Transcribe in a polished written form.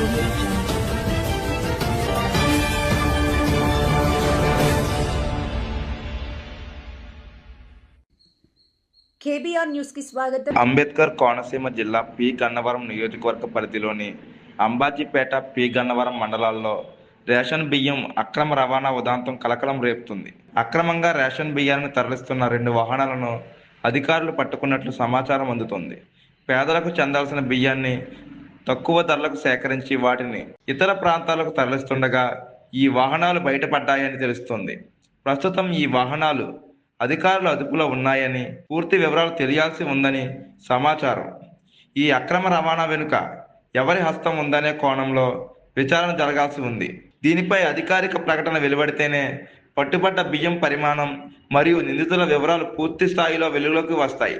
audio jungle. KBR news కి స్వాగతం. అంబేద్కర్ కోనసీమ జిల్లా పి గన్నవరం నియోజకవర్గ పరిధిలోని అంబాజీపేట, పి గన్నవరం మండలాల్లో రేషన్ బియ్యం అక్రమ రవాణా ఉదంతం కలకలం రేపుతుంది. అక్రమంగా రేషన్ బియ్యాన్ని తరలిస్తున్న 2 వాహనాలను అధికారులు పట్టుకున్నట్లు సమాచారం అందుతోంది. పేదలకు చెందాల్సిన బియ్యాన్ని తక్కువ ధరలకు సేకరించి వాటిని ఇతర ప్రాంతాలకు తరలిస్తుండగా ఈ వాహనాలు బయటపడ్డాయని తెలుస్తోంది. ప్రస్తుతం ఈ వాహనాలు అధికారుల అదుపులో ఉన్నాయని, పూర్తి వివరాలు తెలియాల్సి ఉందని సమాచారం. ఈ అక్రమ రవాణా వెనుక ఎవరి హస్తం ఉందనే కోణంలో విచారణ జరగాల్సి ఉంది. దీనిపై అధికారిక ప్రకటన వెలువడితేనే పట్టుబడ్డ బియ్యం పరిమాణం మరియు నిందితుల వివరాలు పూర్తి స్థాయిలో వెలుగులోకి వస్తాయి.